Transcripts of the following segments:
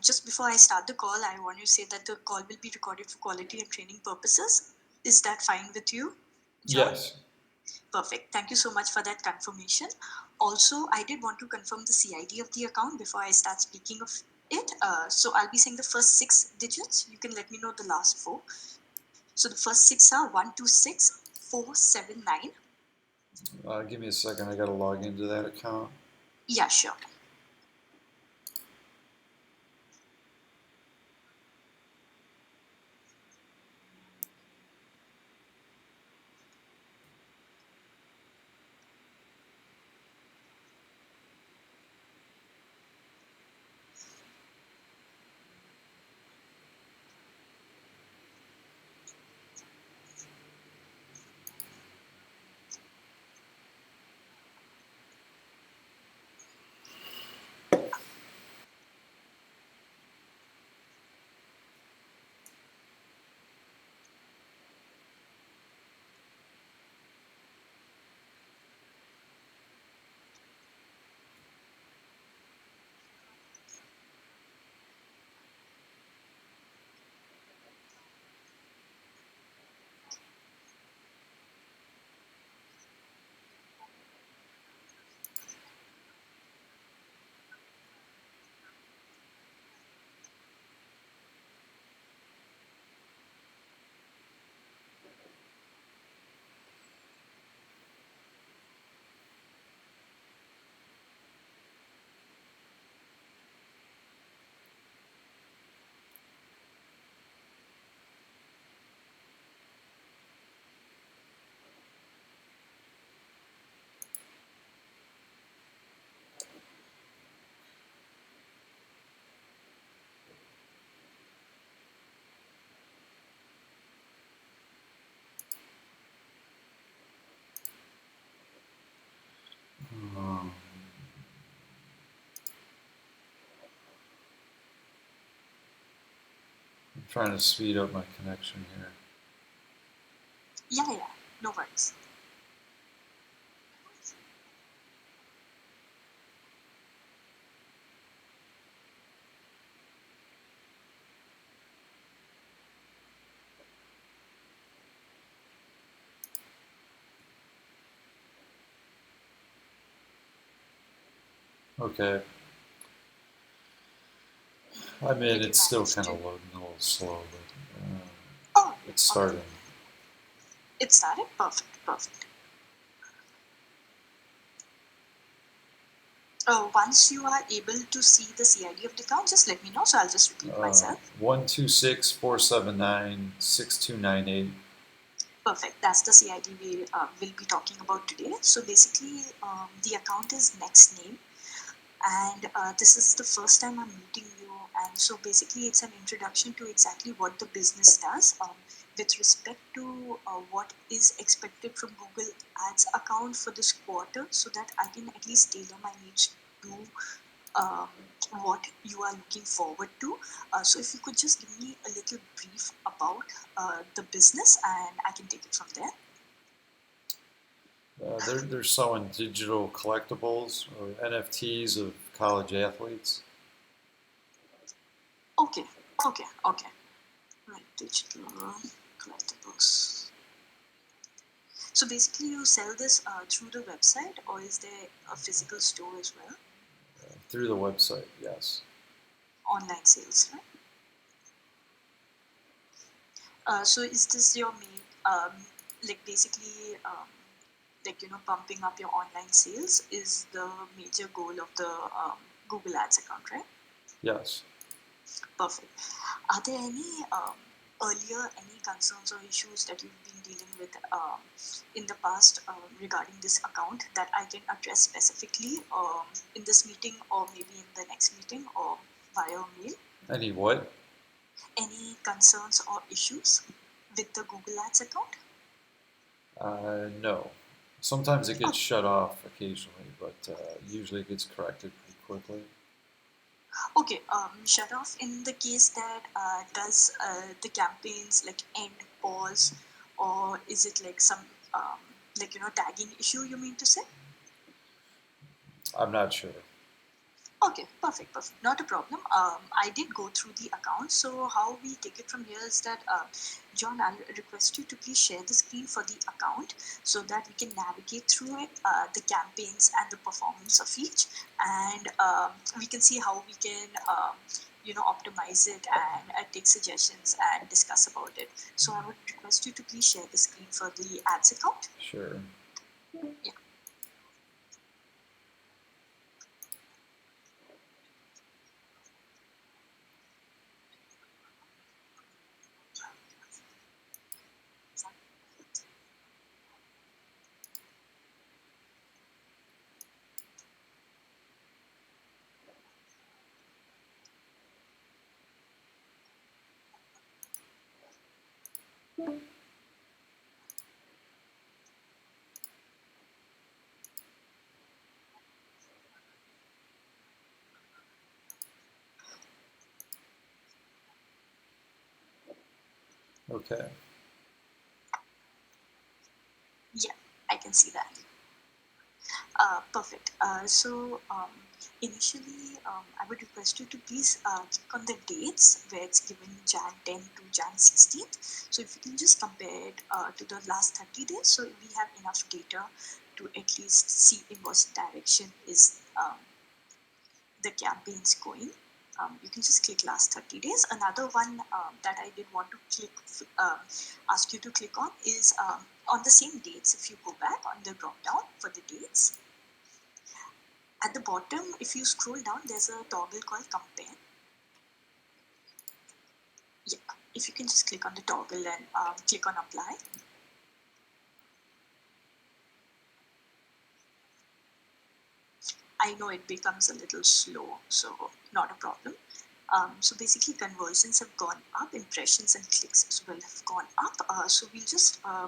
Just before I start the call, I want to say that the call will be recorded for quality and training purposes. Is that fine with you, John? Yes. Perfect. Thank you so much for that confirmation. Also, I did want to confirm the CID of the account before I start speaking of it. So I'll be saying the first 6 digits. You can let me know the last four. So the first six are 126479. Give me a second. I got to log into that account. Yeah, sure. Um, I'm trying to speed up my connection here. Yeah, no worries. Okay. I mean, Did you it's still manage kind to? of loading a little slow, but Oh, it's okay. starting. It started? Perfect, perfect. Once you are able to see the CID of the account, just let me know. So I'll just repeat myself. 126-479-6298. Perfect. That's the CID we will be talking about today. So basically, the account is Next Name, and this is the first time I'm meeting you. And so basically, it's an introduction to exactly what the business does with respect to what is expected from Google Ads account for this quarter, so that I can at least tailor my needs to um, what you are looking forward to. So if you could just give me a little brief about the business, and I can take it from there. They're selling digital collectibles or NFTs of college athletes. Okay, okay. Right, digital collectibles. So basically, you sell this through the website, or is there a physical store as well? Through the website, yes. Online sales, right? So is this your main, like basically, pumping up your online sales is the major goal of the Google Ads account, right? Yes. Perfect. Are there any earlier any concerns or issues that you've been dealing with in the past regarding this account that I can address specifically in this meeting, or maybe in the next meeting, or via mail? Any what? Any concerns or issues with the Google Ads account? No. Sometimes it gets Okay, shut off occasionally, but usually it gets corrected pretty quickly. okay. Shut off in the case that does the campaigns like end, pause, or is it like some tagging issue? You mean to say? I'm not sure. Okay, perfect, perfect. Not a problem. I did go through the account. So how we take it from here is that, John, I'll request you to please share the screen for the account so that we can navigate through it, the campaigns and the performance of each, and we can see how we can, optimize it and take suggestions and discuss about it. So I would request you to please share the screen for the ads account. Sure. Yeah. Okay. Yeah, I can see that. Perfect. Initially, I would request you to please click on the dates where it's given Jan 10 to Jan 16th. So if you can just compare it to the last 30 days, so we have enough data to at least see in what direction is the campaigns going. You can just click last 30 days. Another one that I did want to ask you to click on is on the same dates. If you go back on the drop down for the dates, at the bottom, if you scroll down, there's a toggle called compare. Yeah, if you can just click on the toggle and click on apply. I know it becomes a little slow, so not a problem. So basically, conversions have gone up, impressions and clicks as well have gone up. So we'll just, I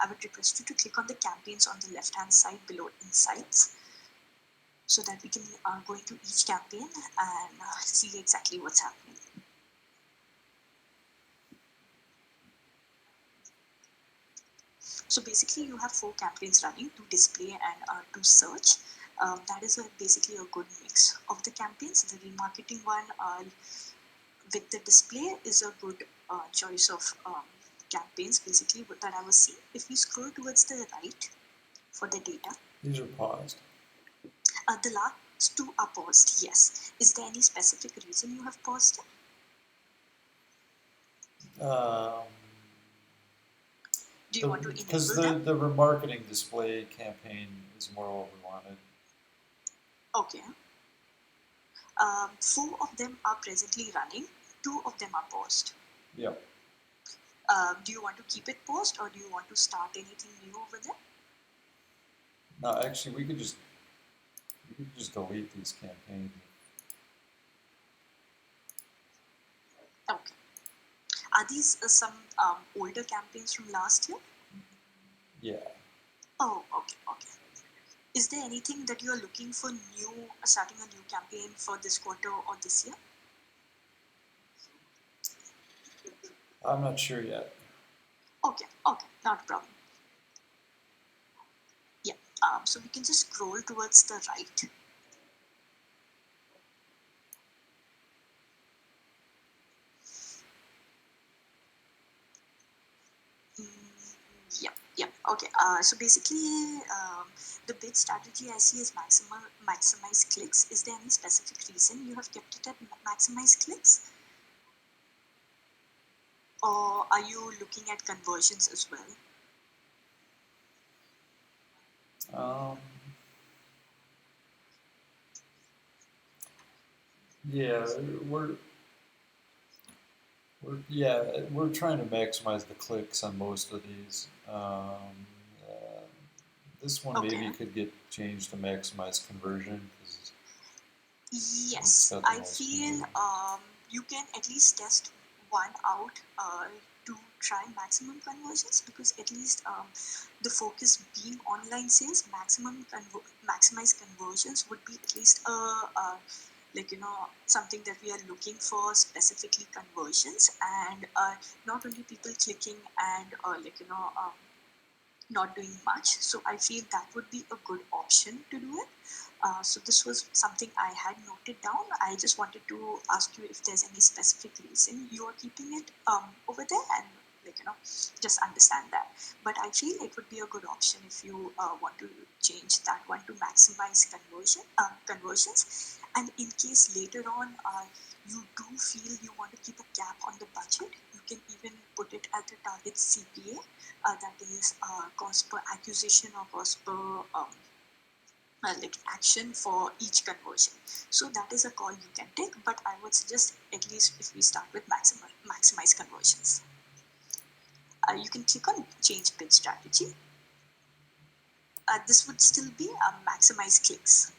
would request you to click on the campaigns on the left hand side below insights so that we can go into each campaign and see exactly what's happening. So basically, you have four campaigns running: to display and to search. That is basically a good mix of the campaigns. The remarketing one with the display is a good choice of campaigns, basically, that I was seeing. If we scroll towards the right for the data, These are paused. the last two are paused, yes. Is there any specific reason you have paused it? Um, Do you want to because enable them? the remarketing display campaign is more what we wanted. Okay. Four of them are presently running, two of them are paused. Yep. Do you want to keep it paused or do you want to start anything new over there? No, actually, we could just delete these campaigns. Okay. Are these some older campaigns from last year? Yeah. Oh, okay, okay. Is there anything that you are looking for new, starting a new campaign for this quarter or this year? I'm not sure yet. Okay, okay, not a problem. Yeah, so we can just scroll towards the right. Yep, yep. Okay. So basically, the bid strategy I see is maximize clicks. Is there any specific reason you have kept it at maximize clicks, or are you looking at conversions as well? Um, yeah, we're we're trying to maximize the clicks on most of these. Uh, this one Okay. maybe could get changed to maximize conversion because it's Yes, got the I most feel conversion. you can at least test one out to try maximum conversions, because at least the focus being online sales, maximize conversions would be at least something that we are looking for, specifically conversions, and not only people clicking and not doing much. So I feel that would be a good option to do it. So this was something I had noted down. I just wanted to ask you if there's any specific reason you are keeping it over there, and just understand that. But I feel it would be a good option if you want to change that one to maximize conversions. And in case later on you do feel you want to keep a cap on the budget, you can even put it at the target CPA, that is cost per acquisition or cost per action for each conversion. So that is a call you can take, but I would suggest at least if we start with maximize conversions. You can click on change bid strategy. This would still be maximize clicks.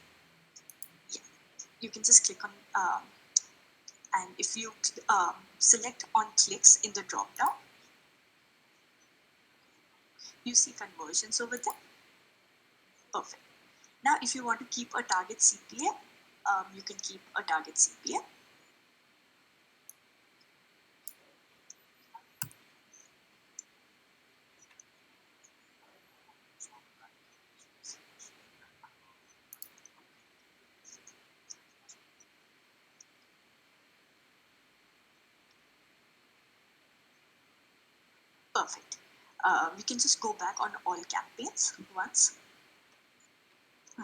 Yeah, you can just click on and if you select on clicks in the drop down, you see conversions over there. Perfect. Now, if you want to keep a target CPA, you can keep a target CPA. Perfect. We can just go back on all campaigns once,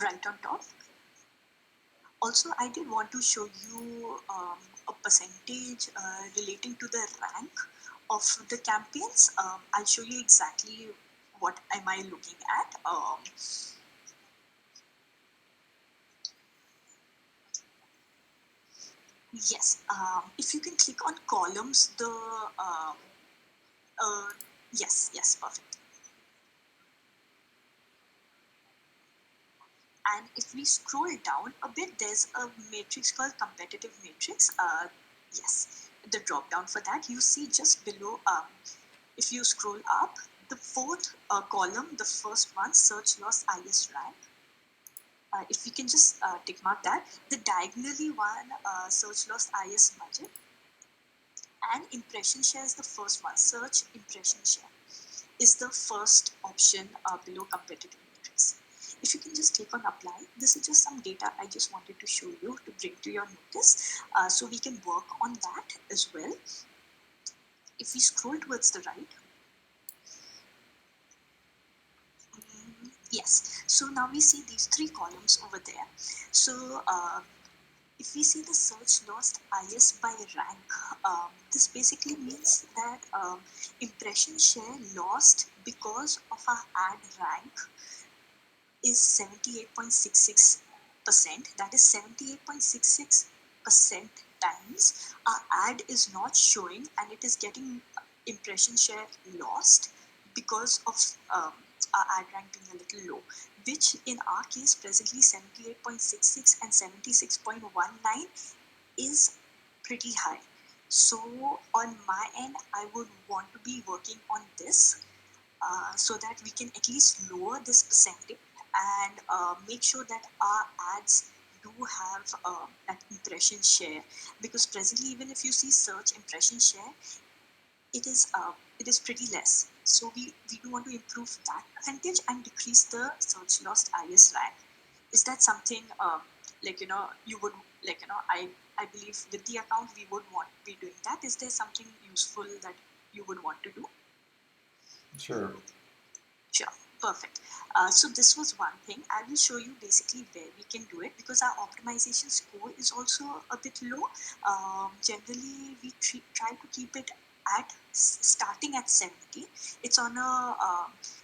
right on top. Also, I did want to show you a percentage relating to the rank of the campaigns. I'll show you exactly what am I looking at. Yes, if you can click on columns, the uh, yes, perfect. And if we scroll down a bit, there's a matrix called competitive matrix. Yes, the drop down for that, you see just below, if you scroll up, the fourth column, the first one, search loss IS rank. If we can just tick mark that, the diagonally one, search loss IS budget, and impression share is the first one, search impression share is the first option below competitive matrix. If you can just click on apply, this is just some data I just wanted to show you to bring to your notice, so we can work on that as well. If we scroll towards the right, yes, so now we see these three columns over there. So if we see the search lost IS by rank, this basically means that impression share lost because of our ad rank is 78.66%. That is 78.66% times our ad is not showing and it is getting impression share lost because of our ad rank being a little low, which in our case presently 78.66 and 76.19 is pretty high. So on my end, I would want to be working on this so that we can at least lower this percentage and make sure that our ads do have that impression share, because presently even if you see search impression share, it is pretty less. So we do want to improve that percentage and decrease the search lost IS rank. Is that something you would I believe with the account we would want to be doing that. Is there something useful that you would want to do? Sure. Sure, perfect. So this was one thing. I will show you basically where we can do it, because our optimization score is also a bit low. Generally, we try to keep it at starting at 70. It's on a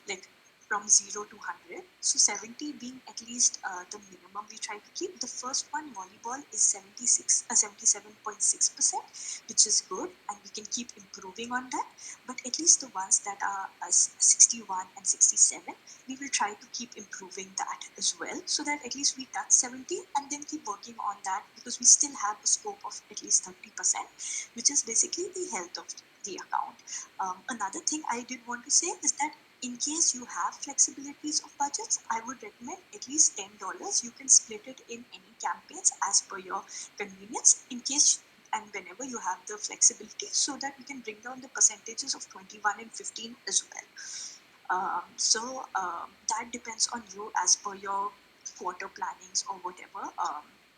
like from 0 to 100. So 70 being at least the minimum we try to keep. The first one, volleyball, is 77.6%, which is good, and we can keep improving on that. But at least the ones that are 61 and 67, we will try to keep improving that as well, so that at least we touch 70 and then keep working on that, because we still have a scope of at least 30%, which is basically the health of the account. Another thing I did want to say is that in case you have flexibilities of budgets, I would recommend at least $10. You can split it in any campaigns as per your convenience, in case and whenever you have the flexibility, so that we can bring down the percentages of 21 and 15 as well. That depends on you as per your quarter plannings or whatever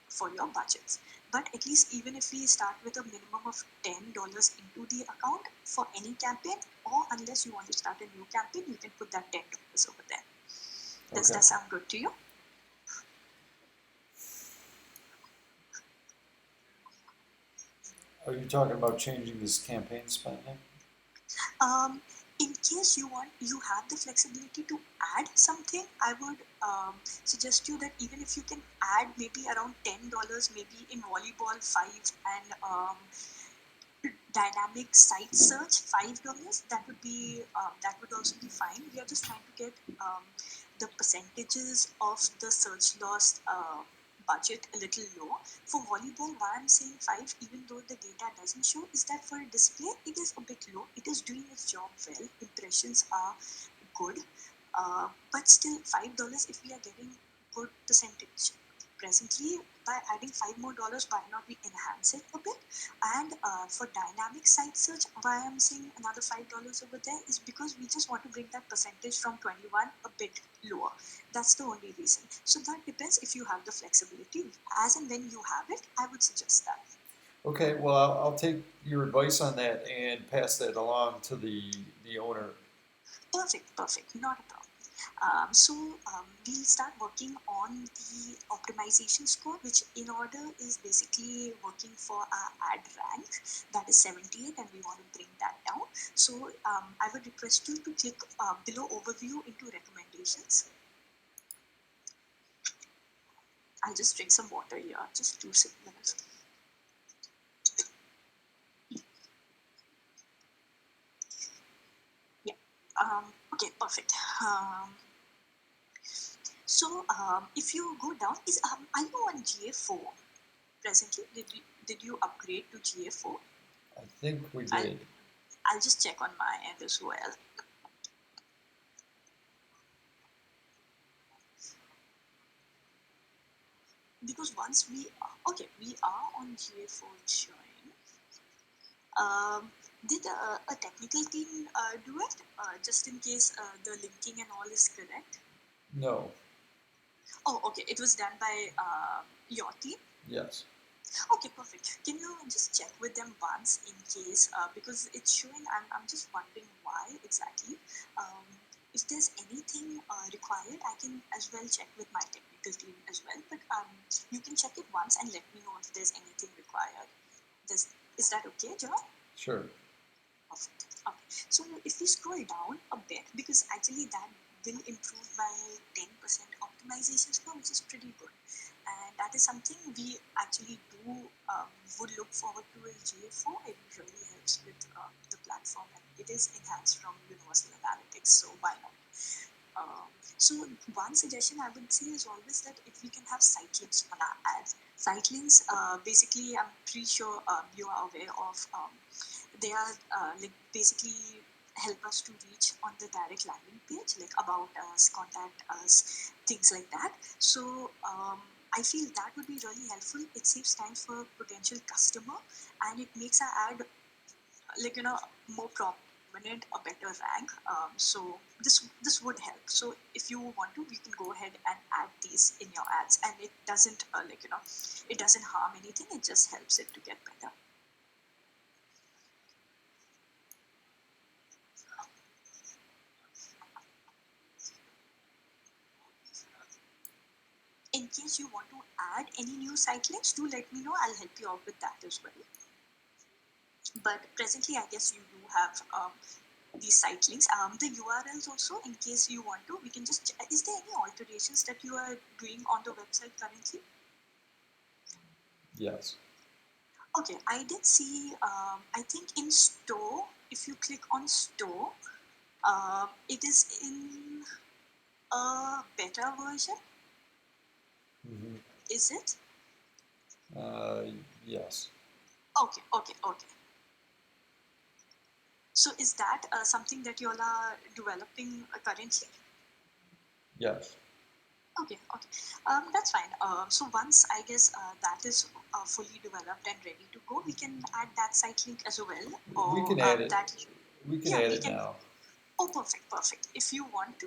for your budgets. But at least even if we start with a minimum of $10 into the account for any campaign, or unless you want to start a new campaign, you can put that $10 over there. Does Okay. that sound good to you? Are you talking about changing this campaign spending? Um, in case you have the flexibility to add something, I would suggest you that even if you can add maybe around $10, maybe in volleyball 5 and dynamic site search $5, that would also be fine. We are just trying to get the percentages of the search loss budget a little low. For volleyball, why I'm saying 5, even though the data doesn't show, is that for display it is a bit low. It is doing its job well. Impressions are good, but still $5 if we are getting good percentage. Presently, by adding $5 more, why not we enhance it a bit? And for dynamic site search, why I'm saying another $5 over there is because we just want to bring that percentage from 21 a bit lower. That's the only reason. So that depends if you have the flexibility. As and when you have it, I would suggest that. Okay, well, I'll take your advice on that and pass that along to the owner. Perfect, perfect, not a problem. We'll start working on the optimization score, which in order is basically working for our ad rank, that is 78, and we want to bring that down. I would request you to click below overview into recommendations. I'll just drink some water here, just 2 minutes. Yeah. Okay, perfect. If you go down, are you on GA4 presently? Did you upgrade to GA4? I think we I'll did. I'll just check on my end as well. Because once we are on GA4 showing. Um, did a technical team do it just in case the linking and all is correct? No. Oh, okay. It was done by your team. Yes. Okay, perfect. Can you just check with them once in case because it's showing. I'm just wondering why exactly. Um, if there's anything required, I can as well check with my technical team as well. But you can check it once and let me know if there's anything required. Is that okay, John? Sure. Perfect. Okay. So if we scroll down a bit, because actually that will improve by 10% optimization score, which is pretty good. And that is something we actually do would look forward to in GA4. It really helps with the platform and it is enhanced from Universal Analytics. So why not? Um, so one suggestion I would say is always that if we can have site links on our ads. Site links, basically, I'm pretty sure you are aware of. They are like basically help us to reach on the direct landing page, like about us, contact us, things like that. I feel that would be really helpful. It saves time for potential customer, and it makes our ad like more prominent, a better rank. This would help. So if you want to, we can go ahead and add these in your ads, and it doesn't it doesn't harm anything. It just helps it to get better. In case you want to add any new site links, do let me know. I'll help you out with that as well. But presently, I guess you do have these site links. The URLs also, in case you want to, we can just. Is there any alterations that you are doing on the website currently? Yes. Okay, I did see. I think in store, if you click on store, it is in a beta version. Hmm. Is it? Uh, yes. Okay, okay, okay. So is that something that you all are developing currently? Yes. Okay, okay. That's fine. So once I guess that is fully developed and ready to go, we can add that site link as well, We or can add it. that. We can Yeah, add we it can. now. Oh, perfect, perfect. If you want to,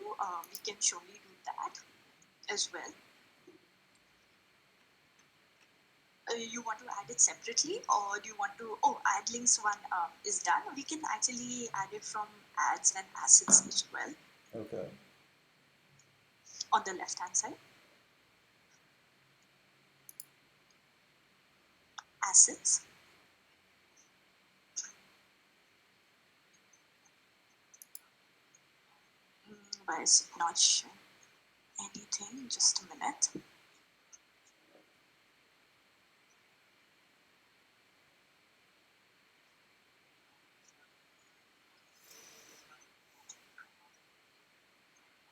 we can surely do that as well. You want to add it separately, or do you want to? Oh, add links one is done. We can actually add it from ads and assets as well Okay. on the left hand side. Assets. Why is it not showing anything? Just a minute.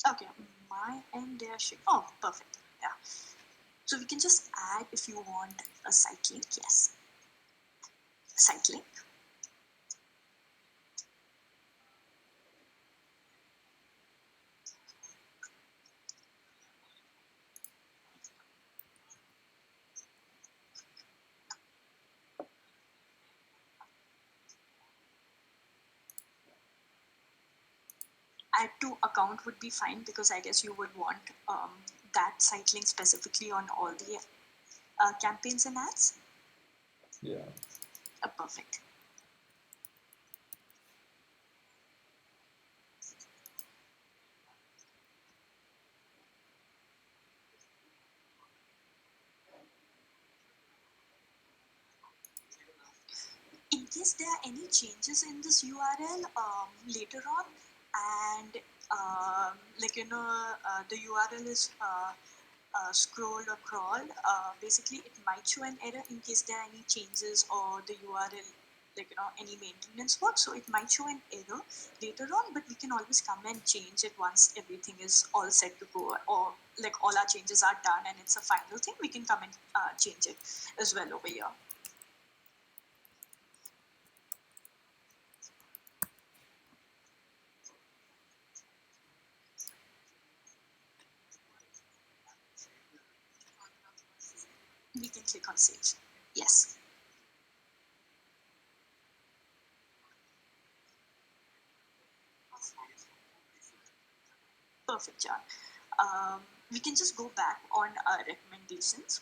Okay, my end they are showing. Oh, perfect. Yeah. So we can just add if you want a site link. Yes, site link. Add to account would be fine because I guess you would want that site link specifically on all the campaigns and ads. Yeah. Perfect. In case there are any changes in this URL later on, and the URL is scrolled or crawled, basically it might show an error in case there are any changes or the URL, any maintenance work. So it might show an error later on, but we can always come and change it once everything is all set to go, or like all our changes are done and it's a final thing. We can come and change it as well over here. We can click on save. Yes. Perfect, John. We can just go back on our recommendations.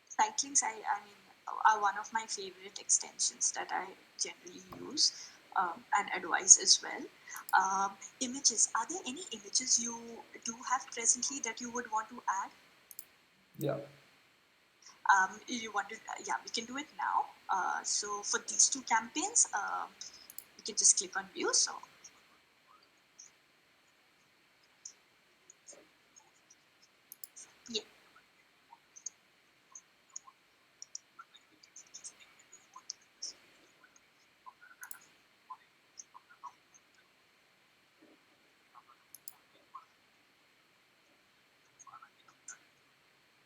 Site links, I mean, are one of my favorite extensions that I generally use and advise as well. Images, are there any images you do have presently that you would want to add? Yeah. You want to, yeah, we can do it now. So for these two campaigns, you can just click on view. So yeah,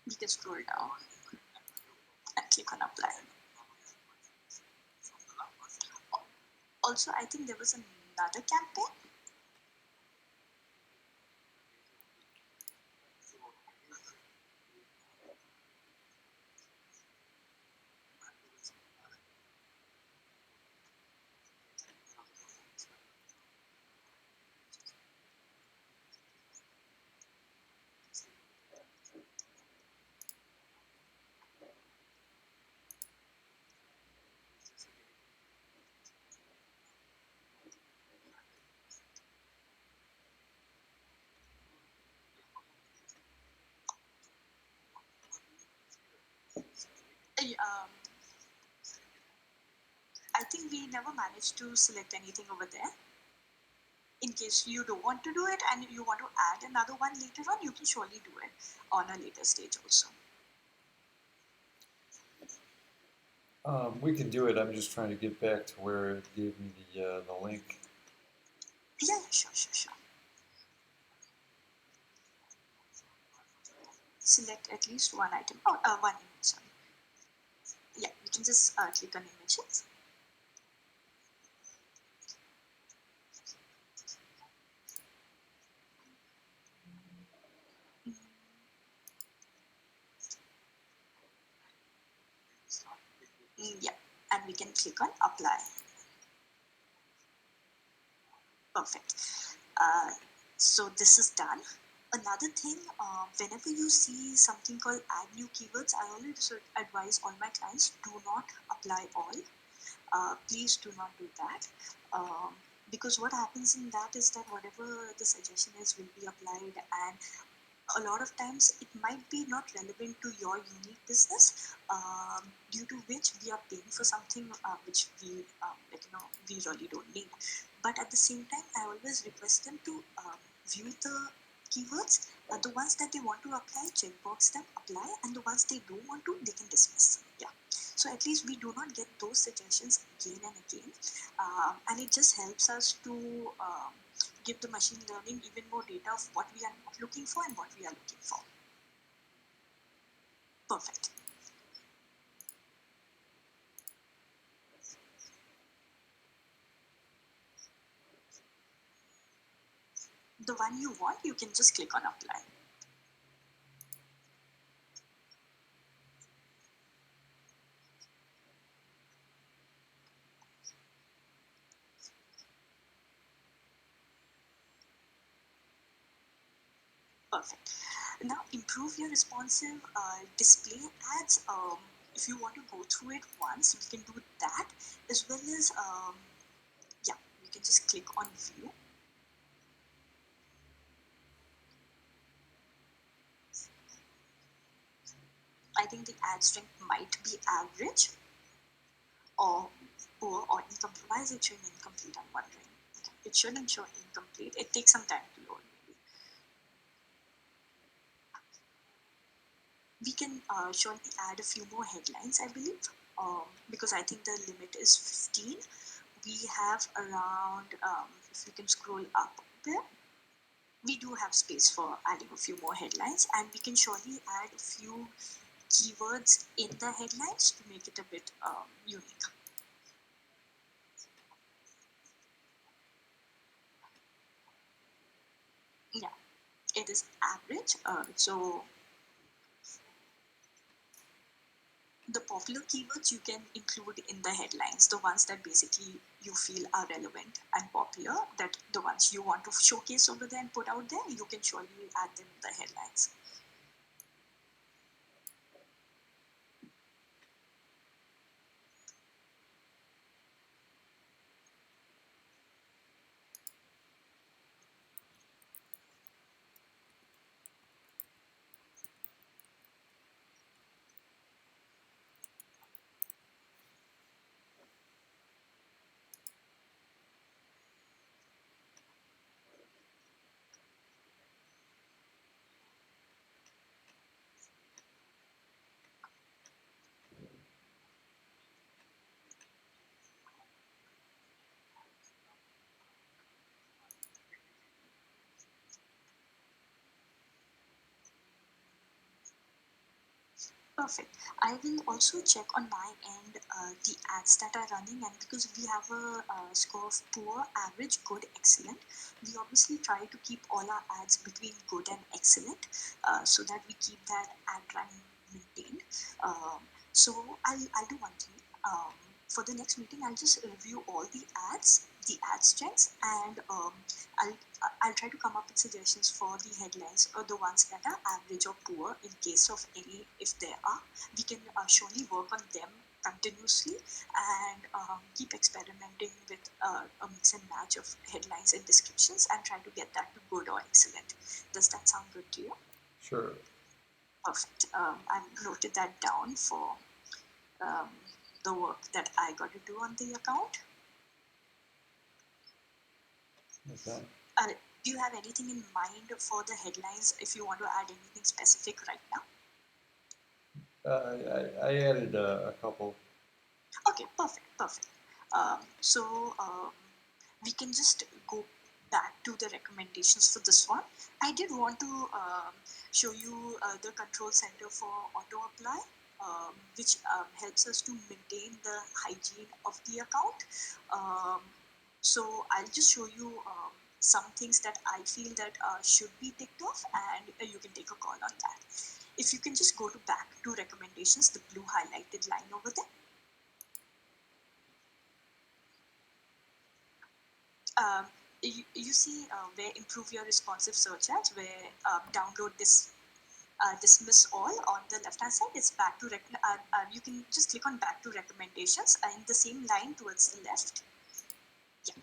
we can scroll down and click on apply. Also, I think there was another campaign. I think we never managed to select anything over there. In case you don't want to do it and you want to add another one later on, you can surely do it on a later stage also. We can do it. I'm just trying to get back to where it gave me the link. Yeah, sure, sure, sure. Select at least one item. Oh, one image, sorry. Yeah, you can just click on images. can click on apply. Perfect. Uh, so this is done. Another thing, whenever you see something called add new keywords, I always advise all my clients, do not apply all. Please do not do that. Because what happens in that is that whatever the suggestion is will be applied, and a lot of times it might be not relevant to your unique business, due to which we are paying for something which we we really don't need. But at the same time, I always request them to view the keywords, the ones that they want to apply, checkbox them, apply, and the ones they don't want to, they can dismiss. Yeah, so at least we do not get those suggestions again and again, and it just helps us to give the machine learning even more data of what we are not looking for and what we are looking for. Perfect. The one you want, you can just click on apply. Perfect. Now improve your responsive display ads. If you want to go through it once, we can do that, as well as yeah, we can just click on view. I think the ad strength might be average or poor or incomplete. Why is it showing incomplete? I'm wondering. Okay, it shouldn't show incomplete. It takes some time to load. We can surely add a few more headlines, I believe, because I think the limit is 15. We have around, if we can scroll up there, we do have space for adding a few more headlines, and we can surely add a few keywords in the headlines to make it a bit unique. Yeah, it is average. So the popular keywords you can include in the headlines, the ones that basically you feel are relevant and popular, that the ones you want to showcase over there and put out there, you can surely add them in the headlines. Perfect. I will also check on my end the ads that are running, and because we have a score of poor, average, good, excellent, we obviously try to keep all our ads between good and excellent, so that we keep that ad run maintained. So I'll do one thing. For the next meeting, I'll just review all the ads, the ad strengths, and I'll I'll try to come up with suggestions for the headlines or the ones that are average or poor. In case of any, if there are, we can surely work on them continuously, and keep experimenting with a mix and match of headlines and descriptions and try to get that to good or excellent. Does that sound good to you? Sure. Perfect. I've noted that down for um, the work that I got to do on the account. Okay. Do you have anything in mind for the headlines if you want to add anything specific right now? I added a couple. Okay, perfect, perfect. We can just go back to the recommendations for this one. I did want to show you the control center for auto apply, which helps us to maintain the hygiene of the account. Um, so I'll just show you some things that I feel that should be ticked off, and you can take a call on that. If you can just go to back to recommendations, the blue highlighted line over there. You see where improve your responsive search ads, where download this dismiss all on the left hand side. It's back to you can just click on back to recommendations in the same line towards the left. Yeah.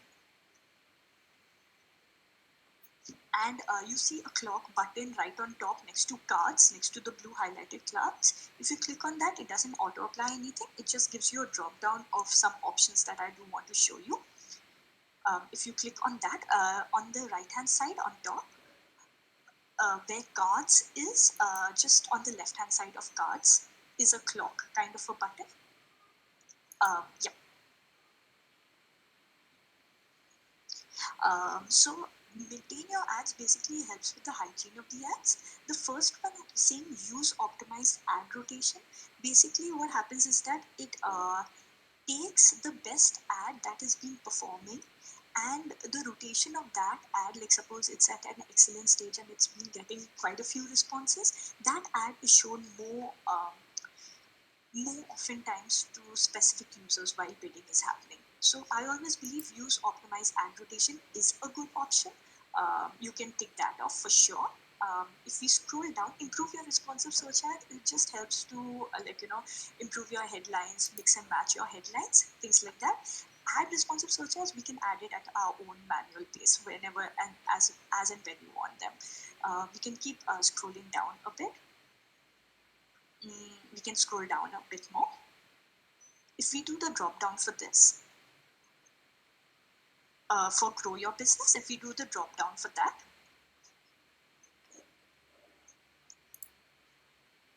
And you see a clock button right on top next to cards, next to the blue highlighted cards. If you click on that, it doesn't auto apply anything. It just gives you a drop down of some options that I do want to show you. If you click on that, on the right hand side on top, where cards is, just on the left hand side of cards is a clock kind of a button. Yeah. So maintain your ads basically helps with the hygiene of the ads. The first one saying use optimized ad rotation. Basically what happens is that it takes the best ad that has been performing, and the rotation of that ad, like suppose it's at an excellent stage and it's been getting quite a few responses, that ad is shown more oftentimes to specific users while bidding is happening. So I always believe use optimized ad rotation is a good option. You can take that off for sure. If we scroll down, improve your responsive search ad, it just helps to improve your headlines, mix and match your headlines, things like that. Add responsive search ads, we can add it at our own manual pace whenever and as and when you want them. We can keep scrolling down a bit. We can scroll down a bit more. If we do the drop down for this, for grow your business, if we do the drop down for that,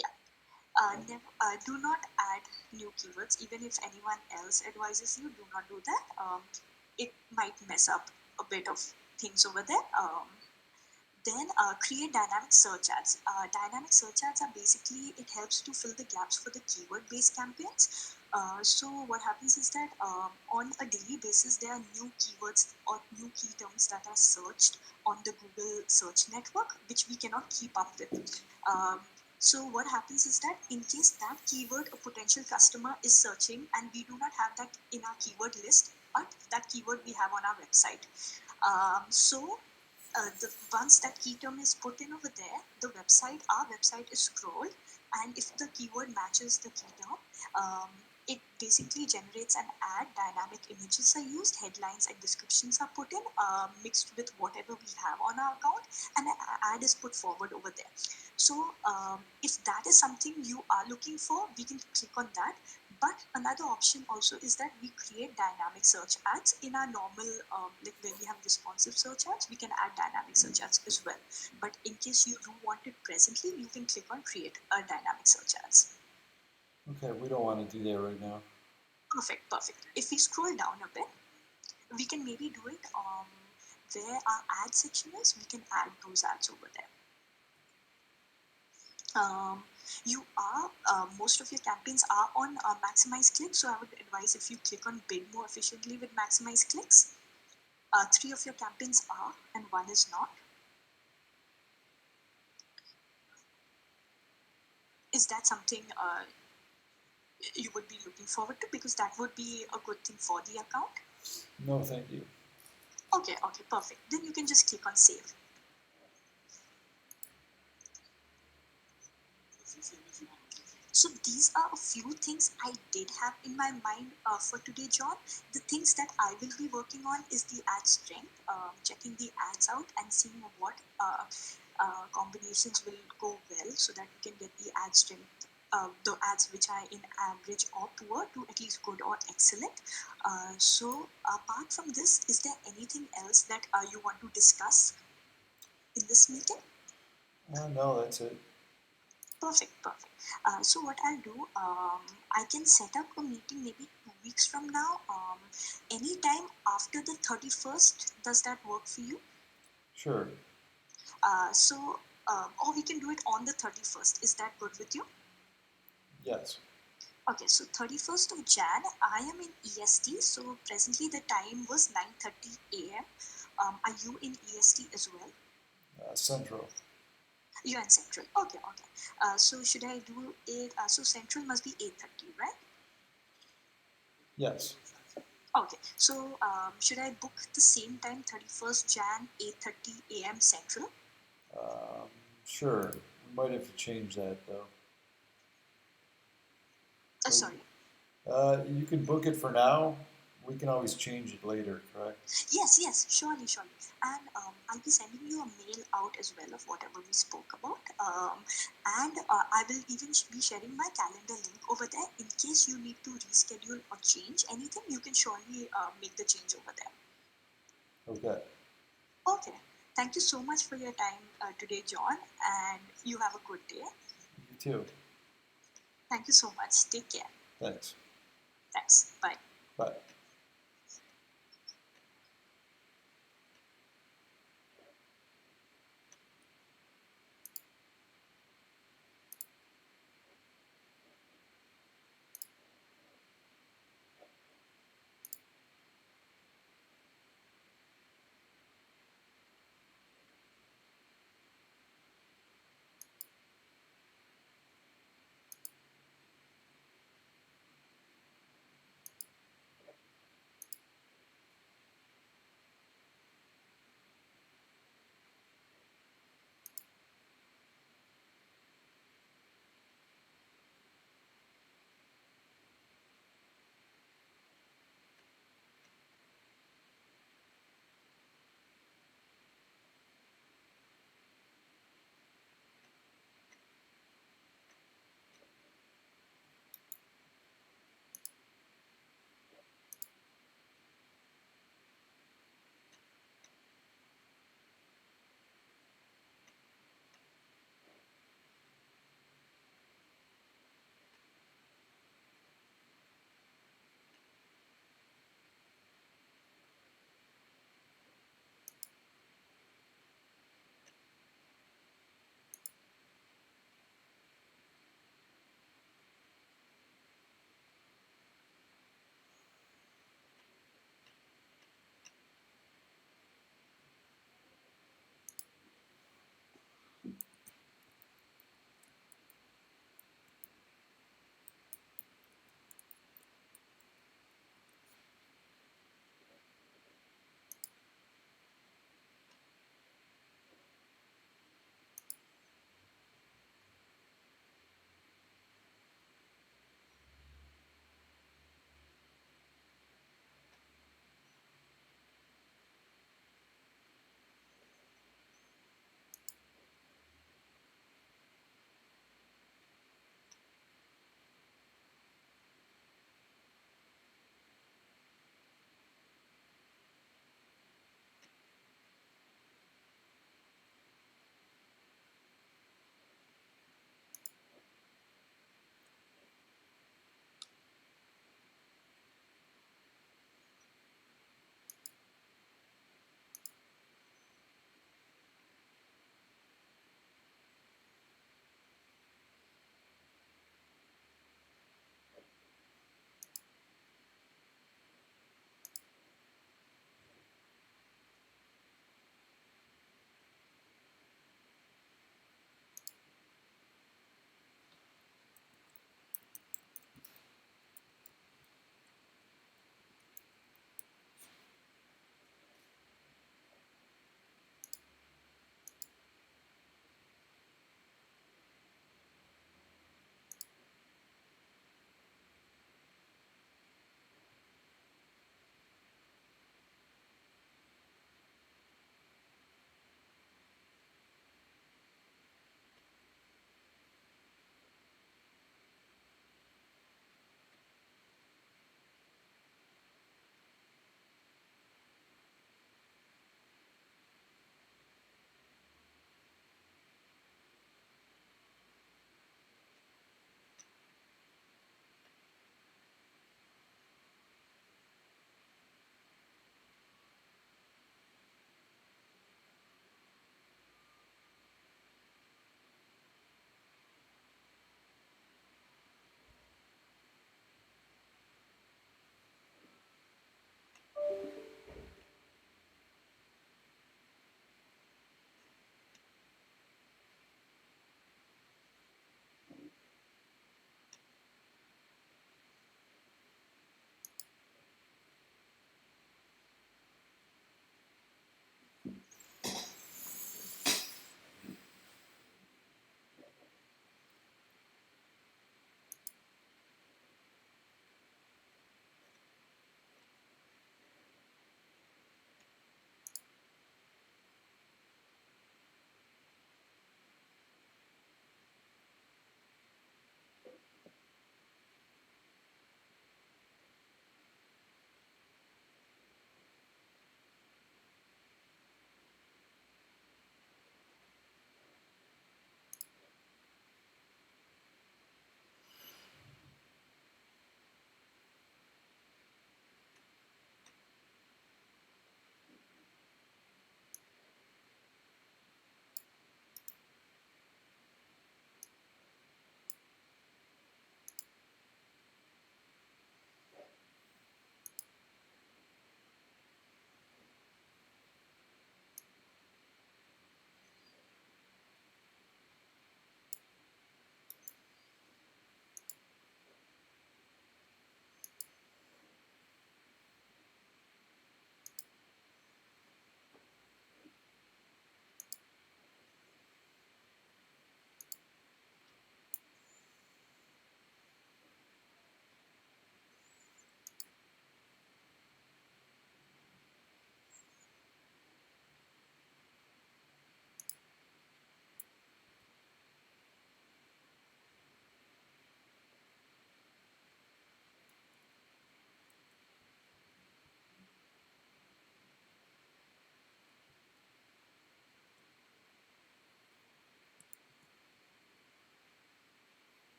yeah, do not add new keywords. Even if anyone else advises you, do not do that. It might mess up a bit of things over there. Then create dynamic search ads. Dynamic search ads are basically, it helps to fill the gaps for the keyword based campaigns. So what happens is that on a daily basis, there are new keywords or new key terms that are searched on the Google search network, which we cannot keep up with. So what happens is that in case that keyword a potential customer is searching and we do not have that in our keyword list, but that keyword we have on our website. Once that key term is put in over there, our website is scrolled, and if the keyword matches the key term, it basically generates an ad. Dynamic images are used, headlines and descriptions are put in, mixed with whatever we have on our account, and an ad is put forward over there. So if that is something you are looking for, we can click on that. But another option also is that we create dynamic search ads in our normal, like when we have responsive search ads, we can add dynamic search ads as well. But in case you do want it presently, you can click on create a dynamic search ads. Okay, we don't want to do that right now. Perfect, perfect. If we scroll down a bit, we can maybe do it where our ad section is, we can add those ads over there. Most of your campaigns are on maximize clicks, so I would advise if you click on bid more efficiently with maximize clicks. 3 of your campaigns are and 1 is not. Is that something you would be looking forward to, because that would be a good thing for the account? No, thank you. Okay, perfect. Then you can just click on save. So these are a few things I did have in my mind for today, John. The things that I will be working on is the ad strength, checking the ads out and seeing what combinations will go well so that we can get the ad strength, the ads which are in average or poor to at least good or excellent. So apart from this, is there anything else that you want to discuss in this meeting? No, that's it. Perfect, perfect. So what I'll do, I can set up a meeting maybe 2 weeks from now. Anytime after the 31st, does that work for you? Sure. Or we can do it on the 31st. Is that good with you? Yes. Okay, so 31st of Jan, I am in EST. So presently the time was 9:30 a.m. Are you in EST as well? Central. You're in Central. Okay, okay. So should I do it? So Central must be 8:30, right? Yes. Okay, so should I book the same time, 31st Jan, 8:30 a.m. Central? Um, sure. We might have to change that though. But Sorry. you can book it for now. We can always change it later, correct? Yes, yes, surely, surely. And I'll be sending you a mail out as well of whatever we spoke about. And I will even be sharing my calendar link over there in case you need to reschedule or change anything. You can surely make the change over there. Okay. Okay. Thank you so much for your time today, John, and you have a good day. You too. Thank you so much. Take care. Thanks. Thanks. Bye. Bye.